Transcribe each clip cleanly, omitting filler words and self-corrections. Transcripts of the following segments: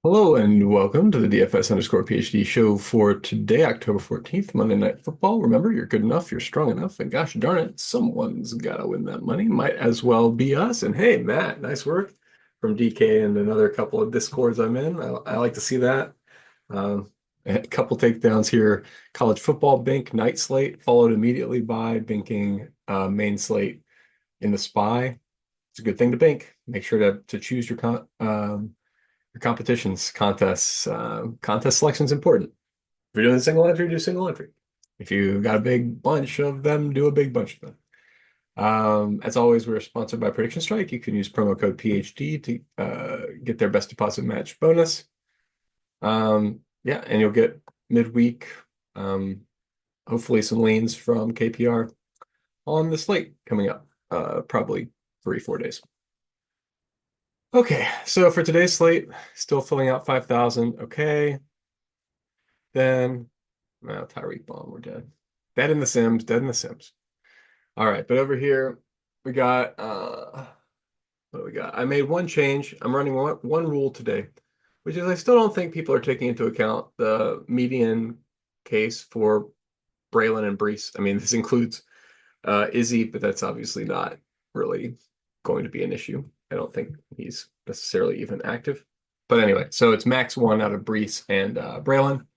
Hello and welcome to the DFS underscore PhD show for today, October 14th, Monday Night Football. Remember, you're good enough, you're strong enough, and gosh darn it, someone's got to win that money. Might as well be us. And hey, Matt, nice work from DK and another couple of Discords I'm in. I like to see that. Um, a couple takedowns here. College football bink night slate, followed immediately by binking main slate in the SPY. It's a good thing to bink. Make sure to choose your competitions, contests. Contest selection is important. If you're doing single entry, do single entry. If you got a big bunch of them, do a big bunch of them. As always, we're sponsored by PredictionStrike. You can use promo code PhD to get their best deposit match bonus. Yeah, and you'll get midweek, um, hopefully some leans from KPR on the slate coming up, probably 3, 4 days. Okay, so for today's slate, still filling out 5,000. Okay, then well, Tyreek Bomb, we're dead. Dead in the Sims, dead in the Sims. All right, but over here we got what do we got? I made one change. I'm running one rule today, which is I still don't think people are taking into account the median case for Braelon and Breece. I mean, this includes Izzy, but that's obviously not really going to be an issue. I don't think he's necessarily even active. But anyway, so it's max one out of Breece and Braelon.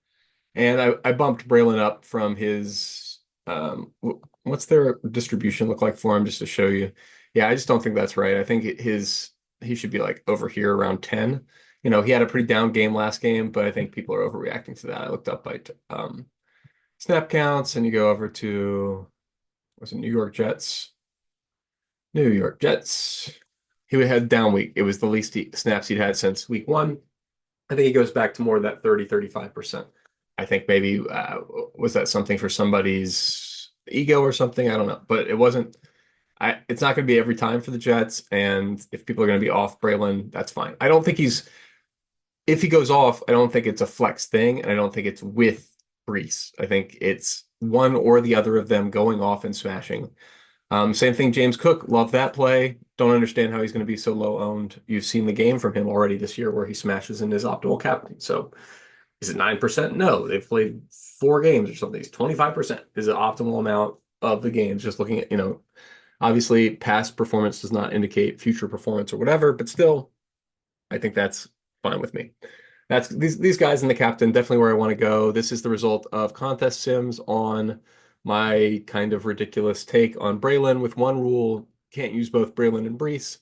And I bumped Braelon up from his what's their distribution look like for him just to show you. Yeah, I just don't think that's right. I think he should be like over here around 10. You know, he had a pretty down game last game, but I think people are overreacting to that. I looked up by snap counts and you go over to was it New York Jets? New York Jets. He had a down week. It was the least snaps he'd had since week one. I think he goes back to more of that 35%. I think maybe was that something for somebody's ego or something? I don't know, but it wasn't. It's not going to be every time for the Jets, and if people are going to be off Braylon, that's fine. I don't think he's. If he goes off, I don't think it's a flex thing, and I don't think it's with Breece. I think it's one or the other of them going off and smashing. Same thing, James Cook. Love that play. Don't understand how he's going to be so low owned. You've seen the game from him already this year where he smashes in his optimal captain. So is it 9%? No, they've played 4 games or something. It's 25% is the optimal amount of the games. Just looking at, obviously past performance does not indicate future performance or whatever, but still, I think that's fine with me. That's these guys in the captain, definitely where I want to go. This is the result of contest sims on my kind of ridiculous take on Braylon with one rule, can't use both Braylon and Breece.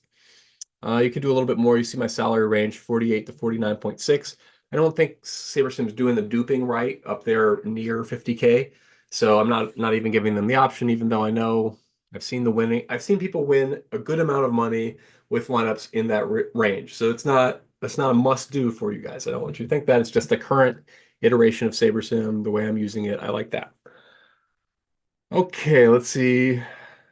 You could do a little bit more. You see my salary range, 48 to 49.6. I don't think SaberSim's doing the duping right up there near 50K. So I'm not even giving them the option, even though I know I've seen people win a good amount of money with lineups in that range. So that's not a must do for you guys. I don't want you to think that. It's just the current iteration of SaberSim, the way I'm using it. I like that. Okay, let's see.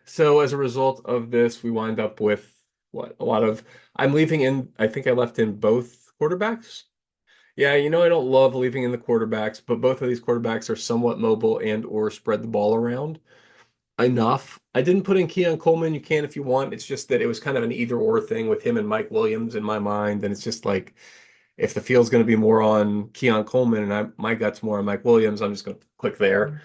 So as a result of this, we wind up with what? A lot of I'm leaving in, I think I left in both quarterbacks. Yeah, I don't love leaving in the quarterbacks, but both of these quarterbacks are somewhat mobile and or spread the ball around enough. I didn't put in Keon Coleman. You can if you want. It's just that it was kind of an either or thing with him and Mike Williams in my mind. And it's just like if the field's going to be more on Keon Coleman and my gut's more on Mike Williams, I'm just going to click there.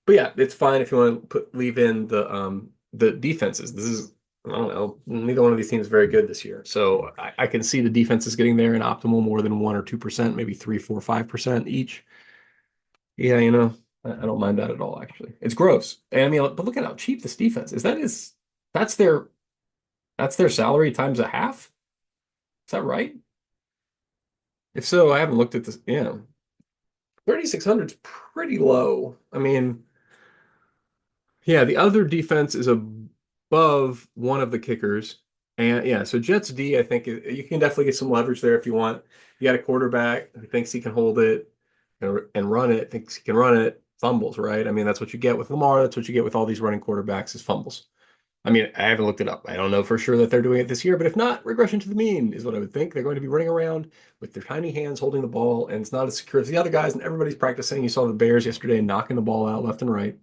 But yeah, it's fine if you want to leave in the defenses. This is I don't know. Neither one of these teams is very good this year. So I can see the defenses getting there in optimal more than 1 or 2%, maybe 3, 4, 5% each. Yeah, I don't mind that at all, actually. It's gross. And I mean, but look at how cheap this defense is. That's their that's their salary times a half. Is that right? If so, I haven't looked at this. Yeah. 3,600 is pretty low. I mean, yeah, the other defense is above one of the kickers. And yeah, so Jets D, I think you can definitely get some leverage there if you want. You got a quarterback who thinks he can hold it and run it, thinks he can run it, fumbles, right? I mean, that's what you get with Lamar. That's what you get with all these running quarterbacks is fumbles. I mean, I haven't looked it up. I don't know for sure that they're doing it this year, but if not, regression to the mean is what I would think. They're going to be running around with their tiny hands holding the ball, and it's not as secure as the other guys, and everybody's practicing. You saw the Bears yesterday knocking the ball out left and right.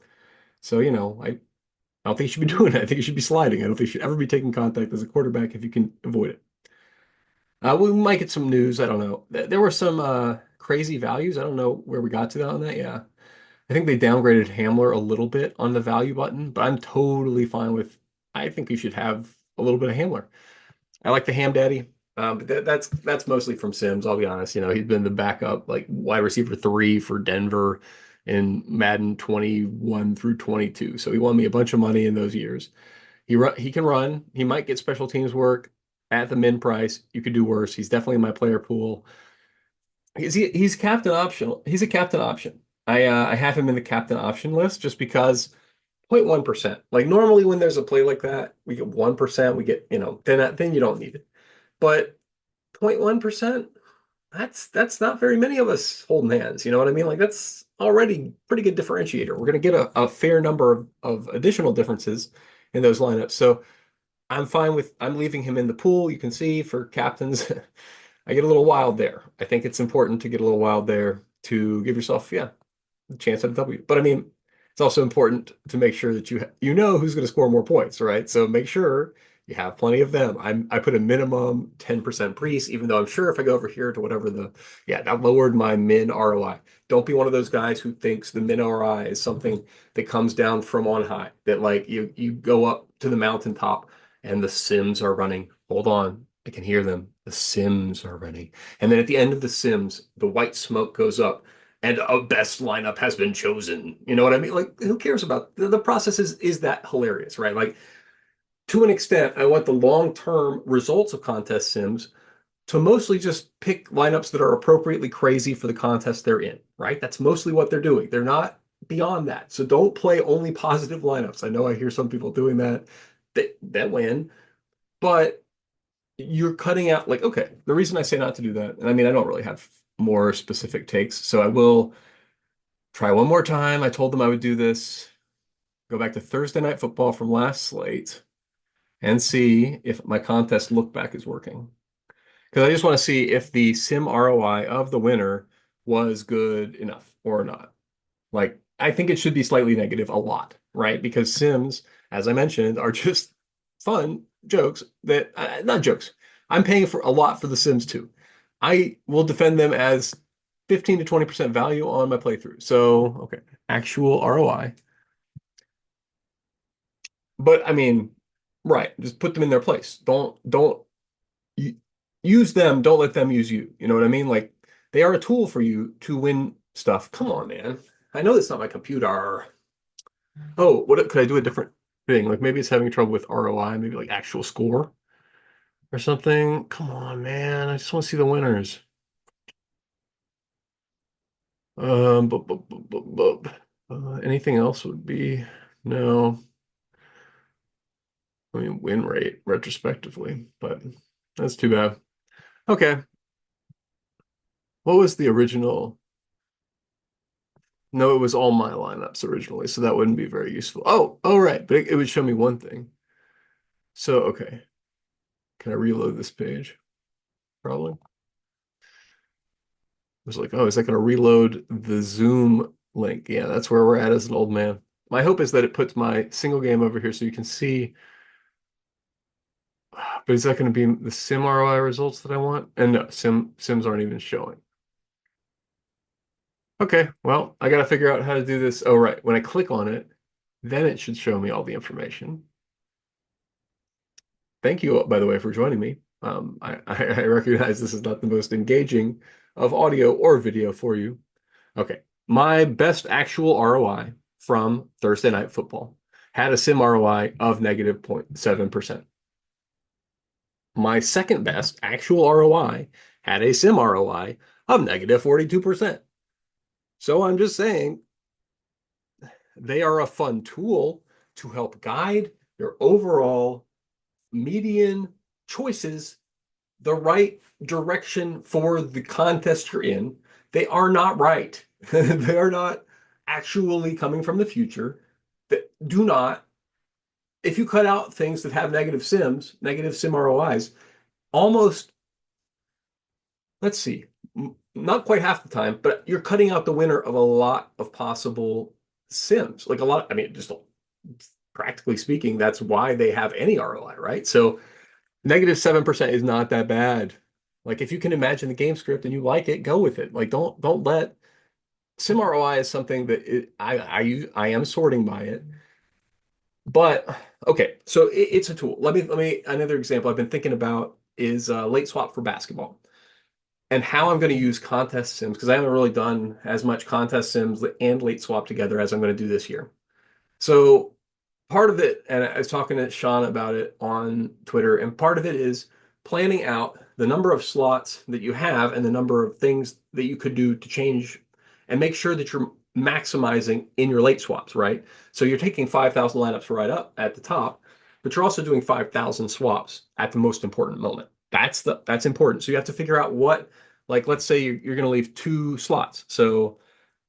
So, I don't think you should be doing it. I think you should be sliding. I don't think you should ever be taking contact as a quarterback if you can avoid it. We might get some news. I don't know. There were some crazy values. I don't know where we got to on that. Yeah. I think they downgraded Hamler a little bit on the value button, but I'm totally fine with. I think you should have a little bit of Hamler. I like the Ham Daddy, but that's mostly from Sims. I'll be honest. He's been the backup, like wide receiver three for Denver in Madden 21 through 22. So he won me a bunch of money in those years. He can run. He might get special teams work at the min price. You could do worse. He's definitely in my player pool. He's captain optional. He's a captain option. I have him in the captain option list just because 0.1%. Like normally when there's a play like that, we get 1%, we get, then you don't need it. But 0.1%, that's not very many of us holding hands. You know what I mean? Like that's already pretty good differentiator. We're going to get a fair number of additional differences in those lineups. So I'm leaving him in the pool. You can see for captains, I get a little wild there. I think it's important to get a little wild there to give yourself, yeah, a chance at a W. But I mean, it's also important to make sure that you know who's going to score more points, right? So make sure you have plenty of them. I put a minimum 10% Breece, even though I'm sure if I go over here to whatever yeah, that lowered my min ROI. Don't be one of those guys who thinks the min ROI is something that comes down from on high, that like you go up to the mountaintop and the Sims are running. Hold on, I can hear them. The Sims are running. And then at the end of the Sims, the white smoke goes up and a best lineup has been chosen. You know what I mean? Like, who cares about the process is that hilarious, right? Like, to an extent, I want the long-term results of contest sims to mostly just pick lineups that are appropriately crazy for the contest they're in, right? That's mostly what they're doing. They're not beyond that. So don't play only positive lineups. I know I hear some people doing that win, but you're cutting out like, okay, the reason I say not to do that, and I mean I don't really have more specific takes, so I will try one more time. I told them I would do this. Go back to Thursday Night Football from last slate and see if my contest look back is working. Because I just want to see if the sim ROI of the winner was good enough or not. Like, I think it should be slightly negative a lot, right? Because Sims, as I mentioned, are just fun jokes that, not jokes. I'm paying for a lot for the Sims too. I will defend them as 15 to 20% value on my playthrough. So, okay, actual ROI. But I mean, right, just put them in their place. Don't use them, don't let them use you. You know what I mean? Like they are a tool for you to win stuff. Come on, man. I know that's not my computer. Oh, what could I do a different thing? Like maybe it's having trouble with ROI, maybe like actual score or something. Come on, man. I just want to see the winners. Anything else would be no. I mean, win rate retrospectively, but that's too bad. Okay. What was the original? No, it was all my lineups originally, so that wouldn't be very useful. Oh, right. But it would show me one thing. So, okay. Can I reload this page? Probably. I was like, oh, is that going to reload the Zoom link? Yeah, that's where we're at as an old man. My hope is that it puts my single game over here so you can see. But is that going to be the sim ROI results that I want? And no, sims aren't even showing. Okay, well, I got to figure out how to do this. Oh, right. When I click on it, then it should show me all the information. Thank you, by the way, for joining me. I recognize this is not the most engaging of audio or video for you. Okay, my best actual ROI from Thursday Night Football had a sim ROI of negative 0.7%. My second best actual ROI had a sim ROI of negative 42%. So I'm just saying they are a fun tool to help guide your overall median choices the right direction for the contest you're in. They are not right. They are not actually coming from the future. That do not, if you cut out things that have negative sim ROIs, almost, let's see, not quite half the time, but you're cutting out the winner of a lot of possible sims. Like a lot, I mean, just practically speaking, that's why they have any ROI, right? So negative 7% is not that bad. Like if you can imagine the game script and you like it, go with it. Like don't let sim ROI is something that I am sorting by it. But okay, so it's a tool. Let me another example I've been thinking about is late swap for basketball and how I'm going to use contest sims because I haven't really done as much contest sims and late swap together as I'm going to do this year. So part of it, and I was talking to Sean about it on Twitter, and part of it is planning out the number of slots that you have and the number of things that you could do to change and make sure that you're maximizing in your late swaps, right? So you're taking 5,000 lineups right up at the top, but you're also doing 5,000 swaps at the most important moment. That's important. So you have to figure out what, like, let's say you're going to leave two slots. So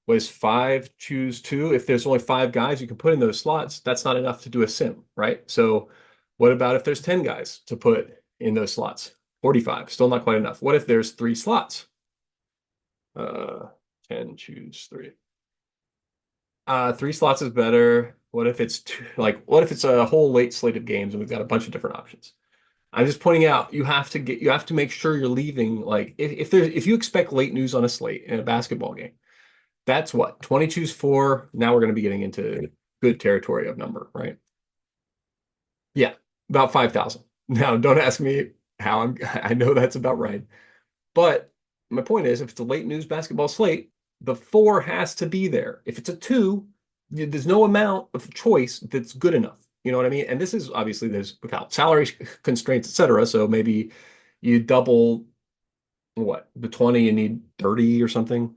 was five, choose two. If there's only five guys you can put in those slots, that's not enough to do a sim, right? So what about if there's 10 guys to put in those slots? 45, still not quite enough. What if there's three slots? Uh, 10, choose three. Three slots is better. What if it's two, like, what if it's a whole late slate of games and we've got a bunch of different options? I'm just pointing out you have to make sure you're leaving like if you expect late news on a slate in a basketball game, that's what 20 choose four. Now we're going to be getting into good territory of number, right? Yeah, about 5,000. Now, don't ask me how I know that's about right. But my point is, if it's a late news basketball slate, the four has to be there. If it's a two, there's no amount of choice that's good enough. You know what I mean? And this is obviously there's without salary constraints, etc. So maybe you double what the 20, you need 30 or something.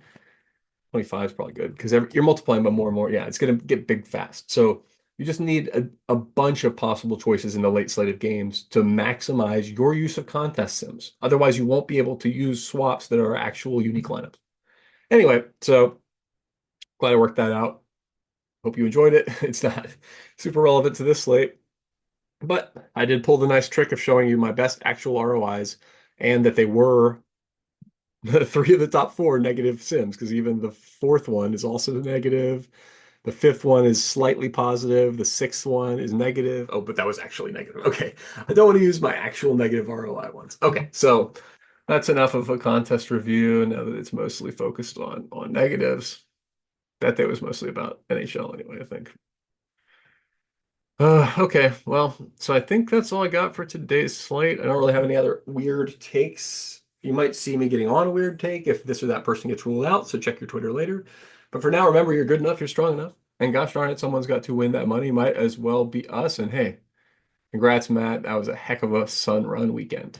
25 is probably good because you're multiplying by more and more. Yeah, it's going to get big fast. So you just need a bunch of possible choices in the late slate of games to maximize your use of contest sims. Otherwise, you won't be able to use swaps that are actual unique lineups. Anyway, so glad I worked that out. Hope you enjoyed it. It's not super relevant to this slate, but I did pull the nice trick of showing you my best actual ROIs and that they were the three of the top four negative sims because even the fourth one is also negative. The fifth one is slightly positive. The sixth one is negative. Oh, but that was actually negative. Okay. I don't want to use my actual negative ROI ones. Okay. So that's enough of a contest review now that it's mostly focused on negatives. That day was mostly about NHL anyway, I think. Okay. Well, so I think that's all I got for today's slate. I don't really have any other weird takes. You might see me getting on a weird take if this or that person gets ruled out, so check your Twitter later. But for now, remember, you're good enough, you're strong enough. And gosh darn it, someone's got to win that money. Might as well be us. And hey, congrats, Matt. That was a heck of a sun run weekend.